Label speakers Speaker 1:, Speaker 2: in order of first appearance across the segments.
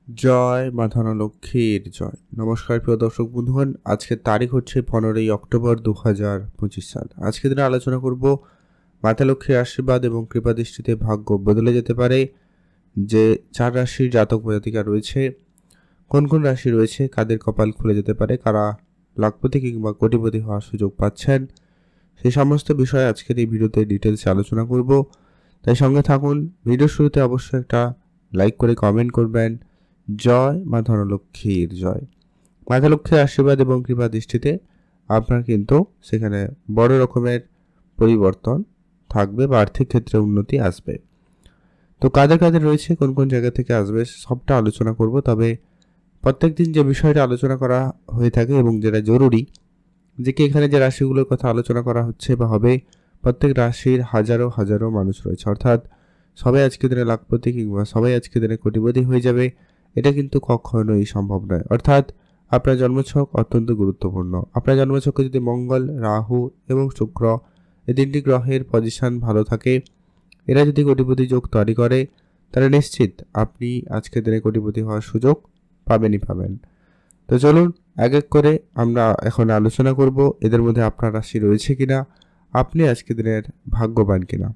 Speaker 1: জয় মা ধনলক্ষ্মীর জয়। নমস্কার প্রিয় দর্শক বন্ধুগণ, আজকের তারিখ হচ্ছে 15ই অক্টোবর 2025 সাল। আজকের দিনে আলোচনা করব মাতা লক্ষ্মীর আশীর্বাদ এবং কৃপা দৃষ্টিতে ভাগ্য বদলে যেতে পারে যে 4 রাশির জাতক জাতিকা রয়েছে, কোন কোন রাশি রয়েছে, কাদের কপাল খুলে যেতে পারে, কারা লাখপতি কিংবা কোটিপতি হওয়ার সুযোগ পাচ্ছেন, সেই সমস্ত বিষয়ে আজকের এই ভিডিওতে ডিটেলসে আলোচনা করব। তাই সঙ্গে থাকুন। ভিডিওর শুরুতে অবশ্যই একটা লাইক করে কমেন্ট করবেন। জয় মা ধনলক্ষ্মীর জয়। মাতা লক্ষ্মীর আশীর্বাদ এবং কৃপা দৃষ্টিতে আপনার কিন্তু সেখানে বড় রকমের পরিবর্তন থাকবে বা আর্থিক ক্ষেত্রে উন্নতি আসবে। তো কাদের কাদের রয়েছে, কোন কোন জায়গা থেকে আসবে, সবটা আলোচনা করব। তবে প্রত্যেকদিন যে বিষয়টা আলোচনা করা হয়ে থাকে এবং যেটা জরুরি, যে কি এখানে যে রাশিগুলোর কথা আলোচনা করা হচ্ছে বা হবে, প্রত্যেক রাশির হাজারো হাজারো মানুষ রয়েছে। অর্থাৎ সবাই আজকে দিনে লাখপতি কিংবা সবাই আজকে দিনে কোটিপতি হয়ে যাবে, এটা কিন্তু কখনোই সম্ভব নয়। অর্থাৎ আপনার জন্মছক অত্যন্ত গুরুত্বপূর্ণ। আপনার জন্মছকে যদি মঙ্গল, রাহু এবং শুক্র এই তিনটি গ্রহের পজিশন ভালো থাকে, এরা যদি কোটিপতি যোগ তৈরি করে, তাহলে নিশ্চিত আপনি আজকের দিনে কোটিপতি হওয়ার সুযোগ পাবেনই পাবেন। তো চলুন এক এক করে আমরা এখন আলোচনা করব এদের মধ্যে আপনার রাশি রয়েছে কিনা, আপনি আজকে দিনের ভাগ্যবান কিনা।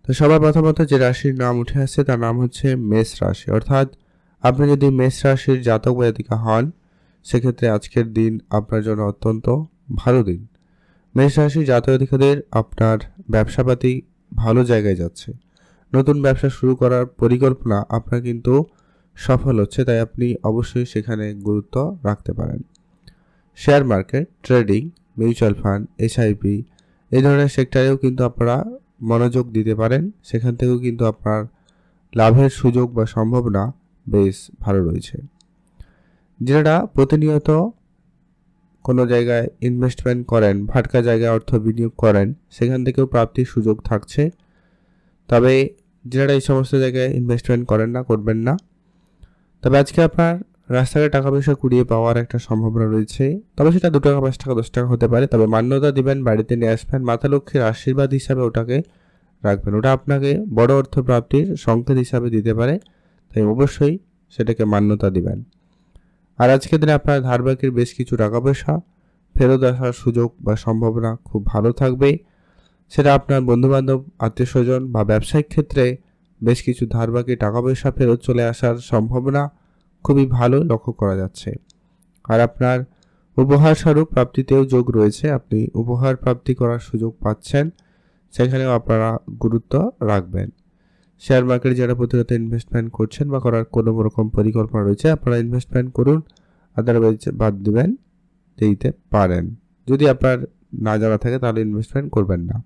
Speaker 1: তো সবার প্রথমত যে রাশির নাম উঠে আসছে তার নাম হচ্ছে মেষ রাশি। অর্থাৎ আপনি যদি মেষ রাশির জাতক বা জাতিকা হন, সেক্ষেত্রে আজকের দিন আপনার জন্য অত্যন্ত ভালো দিন। মেষ রাশির জাতক জাতিকাদের আপনার ব্যবসাপাতি ভালো জায়গায় যাচ্ছে। নতুন ব্যবসা শুরু করার পরিকল্পনা আপনার কিন্তু সফল হচ্ছে, তাই আপনি অবশ্যই সেখানে গুরুত্ব রাখতে পারেন। Share market, trading, mutual fund, SIP এই ধরনের সেক্টরেও কিন্তু আপনারা মনোযোগ দিতে পারেন। সেখান থেকেও কিন্তু আপনার লাভের সুযোগ বা সম্ভাবনা বেশ ভালো রয়েছে। যারা প্রতিনিয়ত কোনো জায়গায় ইনভেস্টমেন্ট করেন, ফাটকা জায়গায় অর্থ বিনিয়োগ করেন, সেখান থেকেও প্রাপ্তির সুযোগ থাকছে। তবে যারা এই সমস্ত জায়গায় ইনভেস্টমেন্ট করেন না, করবেন না। তবে আজকে আপনার রাস্তায় টাকা পয়সা কুড়িয়ে পাওয়ার একটা সম্ভাবনা রয়েছে। তবে সেটা 2 টাকা, 5 টাকা, 10 টাকা হতে পারে। তবে মান্যতা দিবেন, বাড়িতে নিয়ে আসবেন, মাতা লক্ষ্মীর আশীর্বাদ হিসাবে ওটাকে রাখবেন। ওটা আপনাকে বড় অর্থ প্রাপ্তির সংকেত হিসাবে দিতে পারে, তাই অবশ্যই সেটাকে মান্যতা দিবেন। আর আজকের দিনে আপনার ধার বাকির বেশ কিছু টাকা পয়সা ফেরত আসার সুযোগ বা সম্ভাবনা খুব ভালো থাকবে। সেটা আপনার বন্ধুবান্ধব, আত্মীয় স্বজন বা ব্যবসায়িক ক্ষেত্রে বেশ কিছু ধার বাকি টাকা পয়সা ফেরত চলে আসার সম্ভাবনা খুবই ভালো লক্ষ্য করা যাচ্ছে। আর আপনার উপহার স্বরূপ প্রাপ্তিতেও যোগ রয়েছে। আপনি উপহার প্রাপ্তি করার সুযোগ পাচ্ছেন, সেখানেও আপনারা গুরুত্ব রাখবেন। শেয়ার মার্কেটে যারা প্রতিনিয়ত ইনভেস্টমেন্ট করছেন বা করার কোনো রকম পরিকল্পনা রয়েছে, আপনারা ইনভেস্টমেন্ট করুন, আদারওয়াইজ বাদ দিবেন, দিতে পারেন। যদি আপনার না জানা থাকে তাহলে ইনভেস্টমেন্ট করবেন না।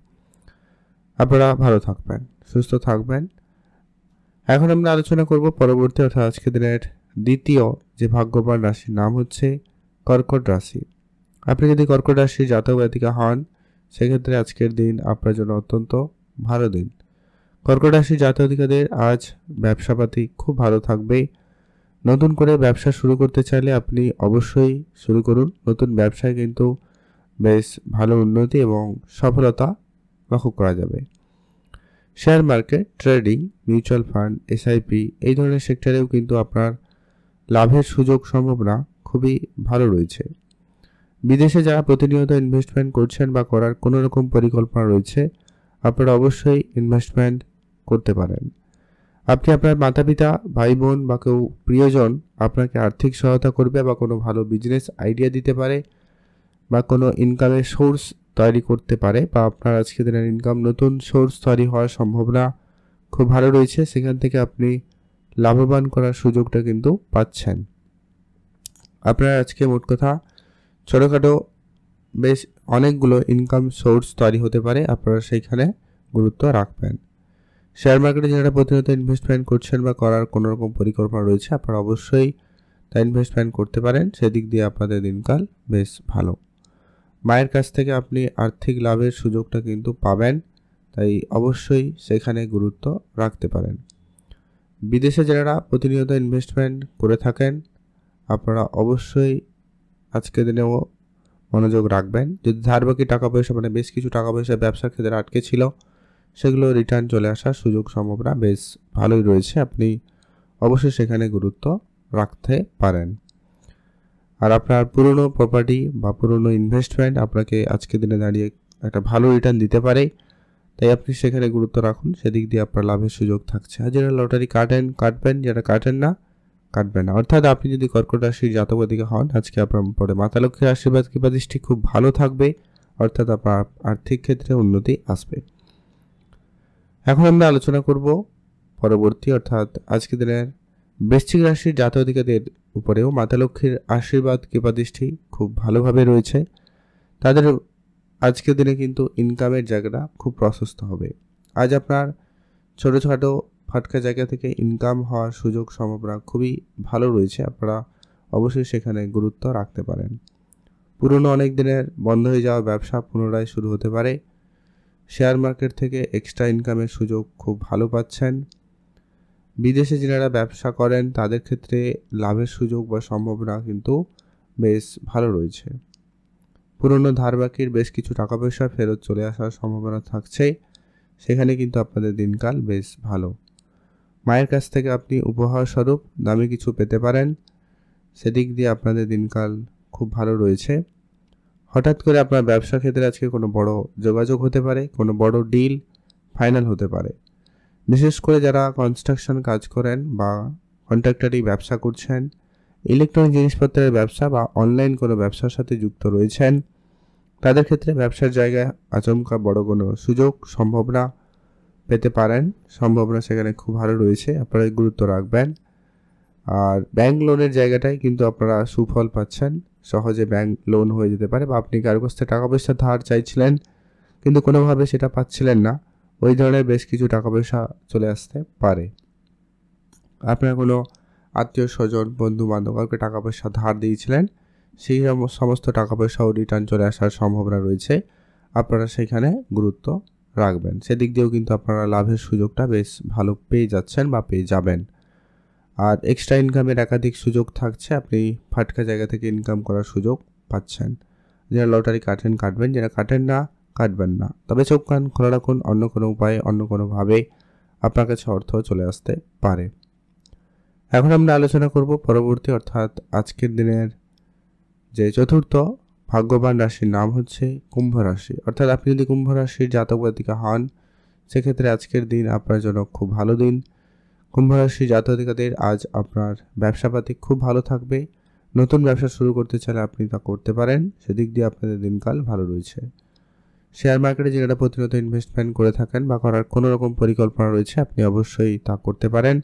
Speaker 1: আপনারা ভালো থাকবেন, সুস্থ থাকবেন। এখন আমরা আলোচনা করব পরবর্তী অর্থাৎ আজকের দিনের দ্বিতীয় যে ভাগ্যবান রাশির নাম হচ্ছে কর্কট রাশি। আপনি যদি কর্কট রাশির জাতক জাতিকা হন, সেক্ষেত্রে আজকের দিন আপনার জন্য অত্যন্ত ভালো দিন। কর্কট রাশির জাতক জাতিকাদের আজ ব্যবসাপাতি খুব ভালো থাকবে। নতুন করে ব্যবসা শুরু করতে চাইলে আপনি অবশ্যই শুরু করুন। নতুন ব্যবসায় কিন্তু বেশ ভালো উন্নতি এবং সফলতা লক্ষ্য করা যাবে। Share market, trading, mutual fund, SIP এই ধরনের সেক্টরেও কিন্তু আপনার লাভের সুযোগ সম্ভাবনা খুবই ভালো রয়েছে। বিদেশে যারা প্রতিনিয়ত ইনভেস্টমেন্ট করছেন বা করার কোনো রকম পরিকল্পনা রয়েছে, আপনারা অবশ্যই ইনভেস্টমেন্ট করতে পারেন। আপনি আপনার মাতা পিতা, ভাই বোন বা কেউ প্রিয়জন আপনাকে আর্থিক সহায়তা করবে বা কোনো ভালো বিজনেস আইডিয়া দিতে পারে বা কোনো ইনকামের সোর্স তৈরি করতে পারে, বা আপনার আজকে দিনের ইনকাম নতুন সোর্স তৈরি হওয়ার সম্ভাবনা খুব ভালো রয়েছে। সেখান থেকে আপনি লাভবান করার সুযোগটা কিন্তু পাচ্ছেন। আপনার আজকে মোট কথা ছোটোখাটো বেশ অনেকগুলো ইনকাম সোর্স তৈরি হতে পারে, আপনারা সেইখানে গুরুত্ব রাখবেন। শেয়ার মার্কেটে যারা প্রতিনিয়ত ইনভেস্টমেন্ট করছেন বা করার কোনো রকম পরিকল্পনা রয়েছে, আপনারা অবশ্যই তা ইনভেস্টমেন্ট করতে পারেন। সেদিক দিয়ে আপনাদের দিনকাল বেশ ভালো। মায়ের কাছ থেকে আপনি আর্থিক লাভের সুযোগটা কিন্তু পাবেন, তাই অবশ্যই সেখানে গুরুত্ব রাখতে পারেন। বিদেশে যারা প্রতিনিয়ত ইনভেস্টমেন্ট করে থাকেন, আপনারা অবশ্যই আজকের দিনেও মনোযোগ রাখবেন। যদি ধার বাকি টাকা পয়সা মানে বেশ কিছু টাকা পয়সা ব্যবসার ক্ষেত্রে আটকে ছিল, সেগুলো রিটার্ন চলে আসার সুযোগ সম্ভাবনা বেশ ভালোই রয়েছে। আপনি অবশ্যই সেখানে গুরুত্ব রাখতে পারেন। আর আপনার পুরনো প্রপার্টি বা পুরনো ইনভেস্টমেন্ট আপনাকে আজকের দিনে দাঁড়িয়ে একটা ভালো রিটার্ন দিতে পারে, তাই আপনি সেখানে গুরুত্ব রাখুন, সেদিক দিয়ে আপনার লাভের সুযোগ থাকছে। আর যারা লটারি কাটবেন, যারা কাটেন না কাটবেন না। অর্থাৎ আপনি যদি কর্কট রাশির জাতক জাতিকা হন, আজকে আপনার পরে মাতা লক্ষ্মীর আশীর্বাদ কৃপা দৃষ্টি খুব ভালো থাকবে, অর্থাৎ আপনার আর্থিক ক্ষেত্রে উন্নতি আসবে। এখন আমরা আলোচনা করব পরবর্তী, অর্থাৎ আজকের দিনের বৃশ্চিক রাশির জাতক জাতিকাদের উপরেও মাতা লক্ষ্মীর আশীর্বাদ কৃপা দৃষ্টি খুব ভালোভাবে রয়েছে। তাদের আজকের দিনে কিন্তু ইনকামের জায়গাটা খুব প্রশস্ত হবে। আজ আপনার ছোটোখাটো ফাটকা জায়গা থেকে ইনকাম হওয়ার সুযোগ সম্ভাবনা খুবই ভালো রয়েছে। আপনারা অবশ্যই সেখানে গুরুত্ব রাখতে পারেন। পুরনো অনেক দিনের বন্ধ হয়ে যাওয়া ব্যবসা পুনরায় শুরু হতে পারে। শেয়ার মার্কেট থেকে এক্সট্রা ইনকামের সুযোগ খুব ভালো পাচ্ছেন। বিদেশে যারা ব্যবসা করেন তাদের ক্ষেত্রে লাভের সুযোগ বা সম্ভাবনা কিন্তু বেশ ভালো রয়েছে। পুরনো ধার বাকির বেশ কিছু টাকা পয়সা ফেরত চলে আসার সম্ভাবনা থাকছে, সেখানে কিন্তু আপনাদের দিনকাল বেশ ভালো। মায়ের কাছ থেকে আপনি উপহার স্বরূপ দামি কিছু পেতে পারেন, সেদিক দিয়ে আপনাদের দিনকাল খুব ভালো রয়েছে। হঠাৎ করে আপনার ব্যবসা ক্ষেত্রে আজকে কোনো বড় যোগাযোগ হতে পারে, কোনো বড় ডিল ফাইনাল হতে পারে। বিশেষ করে যারা কনস্ট্রাকশন কাজ করেন বা কন্ট্রাক্টরি ব্যবসা করছেন, ইলেকট্রনিক জিনিসপত্রের ব্যবসা বা অনলাইন কোনো ব্যবসার সাথে যুক্ত রয়েছেন, তাদের ক্ষেত্রে ব্যবসার জায়গায় আচমকা বড় কোনো সুযোগ সম্ভাবনা পেতে পারেন। সম্ভাবনা সেখানে খুব ভালো রয়েছে, আপনারা গুরুত্ব রাখবেন। আর ব্যাংক লোনের জায়গাটায় কিন্তু আপনারা সুফল পাচ্ছেন, সহজে ব্যাংক লোন হয়ে যেতে পারে, বা আপনি কারো কাছ থেকে টাকা পয়সা ধার চাইছিলেন কিন্তু কোনোভাবে সেটা পাচ্ছিলেন না, ওই ধরনের বেশ কিছু টাকা পয়সা চলে আসতে পারে। আপনার কোনো আত্মীয় স্বজন বন্ধু বান্ধব কাউকে টাকা পয়সা ধার দিয়েছিলেন, সেই সমস্ত টাকা পয়সাও রিটার্ন চলে আসার সম্ভাবনা রয়েছে, আপনারা সেখানে গুরুত্ব রাখবেন। সেদিক দিয়েও কিন্তু আপনারা লাভের সুযোগটা বেশ ভালো পেয়ে যাচ্ছেন বা পেয়ে যাবেন। আর এক্সট্রা ইনকামের একাধিক সুযোগ থাকছে, আপনি ফাটকা জায়গা থেকে ইনকাম করার সুযোগ পাচ্ছেন। যারা লটারি কাটবেন, যারা কাটেন না কাটবেন না। তবে চোখ কান খোলা রাখুন, অন্য কোনো উপায়ে অন্য কোনোভাবে আপনার কাছে অর্থ চলে আসতে পারে। এখন আমরা আলোচনা করব পরবর্তী, অর্থাৎ আজকের দিনের যে চতুর্থ ভাগ্যবান রাশির নাম হচ্ছে কুম্ভ রাশি। অর্থাৎ আপনি যদি কুম্ভ রাশির জাতক জাতিকা হন, সেক্ষেত্রে আজকের দিন আপনার জন্য খুব ভালো দিন। কুম্ভ রাশির জাতক জাতিকাদের আজ আপনার ব্যবসাপাতি খুব ভালো থাকবে। নতুন ব্যবসা শুরু করতে চাইলে আপনি তা করতে পারেন, সেদিক দিয়ে আপনাদের দিনকাল ভালো রয়েছে। শেয়ার মার্কেটে যারা প্রতিনিয়ত ইনভেস্টমেন্ট করে থাকেন বা করার কোনো রকম পরিকল্পনা রয়েছে, আপনি অবশ্যই তা করতে পারেন,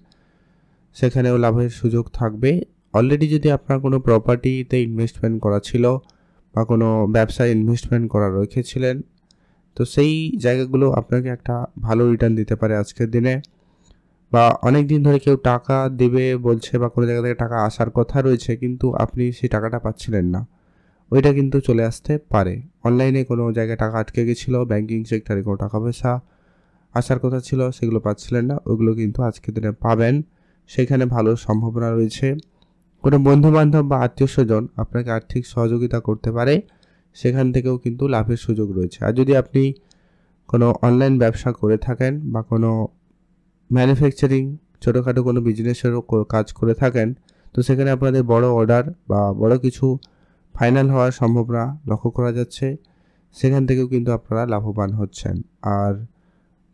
Speaker 1: সেখানেও লাভের সুযোগ থাকবে। অলরেডি যদি আপনার কোনো প্রপার্টিতে ইনভেস্টমেন্ট করা ছিল বা কোনো ব্যবসায় ইনভেস্টমেন্ট করা রেখেছিলেন, তো সেই জায়গাগুলো আপনাকে একটা ভালো রিটার্ন দিতে পারে আজকের দিনে। বা অনেক দিন ধরে কেউ টাকা দেবে বলছে বা কোনো জায়গা থেকে টাকা আসার কথা রয়েছে, কিন্তু আপনি সেই টাকাটা পাচ্ছিলেন না, ওইটা কিন্তু চলে আসতে পারে। অনলাইনে কোনো জায়গায় টাকা আটকে গেছিলো, ব্যাংকিং সেক্টরে কোনো টাকা পয়সা আসার কথা ছিল, সেগুলো পাচ্ছিলেন না, ওগুলো কিন্তু আজকের দিনে পাবেন, সেখানে ভালো সম্ভাবনা রয়েছে। কোনো বন্ধুবান্ধব বা আত্মীয় স্বজন আপনাকে আর্থিক সহযোগিতা করতে পারে, সেখান থেকেও কিন্তু লাভের সুযোগ রয়েছে। আর যদি আপনি কোনো অনলাইন ব্যবসা করে থাকেন বা কোনো ম্যানুফ্যাকচারিং ছোটোখাটো কোনো বিজনেসেরও কাজ করে থাকেন, তো সেখানে আপনাদের বড় অর্ডার বা বড় কিছু ফাইনাল হওয়ার সম্ভাবনা লক্ষ্য করা যাচ্ছে, সেখান থেকেও কিন্তু আপনারা লাভবান হচ্ছেন। আর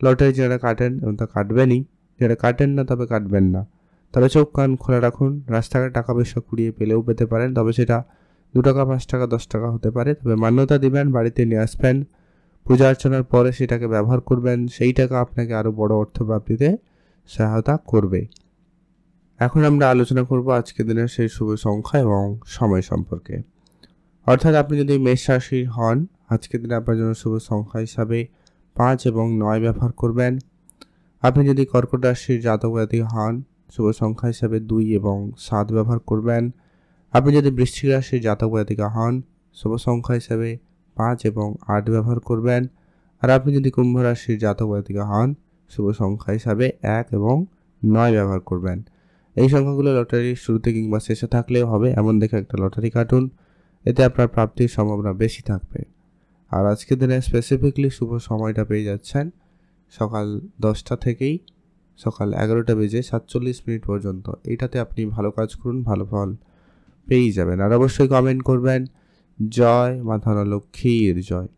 Speaker 1: লটারি যারা কাটেন তা কাটবেনই, যারা কাটেন না তবে কাটবেন না। তবে চোখ কান খোলা রাখুন, রাস্তাঘাটে টাকা পয়সা কুড়িয়ে পেলেও পেতে পারেন, তবে সেটা 2 টাকা 5 টাকা 10 টাকা হতে পারে। তবে মান্যতা দিবেন, বাড়িতে নিয়ে আসবেন, পূজা অর্চনার পরে সেটাকে ব্যবহার করবেন, সেই টাকা আপনাকে আরও বড় অর্থপ্রাপ্তিতে সহায়তা করবে। এখন আমরা আলোচনা করব আজকের দিনের সেই শুভ সংখ্যা এবং সময় সম্পর্কে। অর্থাৎ আপনি যদি মেষ রাশির হন, আজকের দিনে আপনার জন্য শুভ সংখ্যা হিসাবে 5 এবং 9 ব্যবহার করবেন। আপনি যদি কর্কট রাশির জাতক জাতিকা হন, শুভ সংখ্যা হিসাবে 2 এবং 7 ব্যবহার করবেন। আপনি যদি বৃশ্চিক রাশির জাতক জাতিকা হন, শুভ সংখ্যা হিসাবে 5 এবং 8 ব্যবহার করবেন। আর আপনি যদি কুম্ভ রাশির জাতক জাতিকা হন, শুভ সংখ্যা হিসাবে 1 এবং 9 ব্যবহার করবেন। এই সংখ্যাগুলো লটারির শুরুতে কিংবা শেষে থাকলেও হবে, এমন দেখে একটা লটারি কাটুন, এতে আপনার প্রাপ্তির সম্ভাবনা বেশি থাকবে। আর আজকের দিনে স্পেসিফিকলি শুভ সময়টা পেয়ে যাচ্ছেন সকাল 10টা থেকেই সকাল 11:47 পর্যন্ত। এইটাতে আপনি ভালো কাজ করুন, ভালো ফল পেয়েই যাবেন। আর অবশ্যই কমেন্ট করবেন জয় মা ধনলক্ষ্মীর জয়।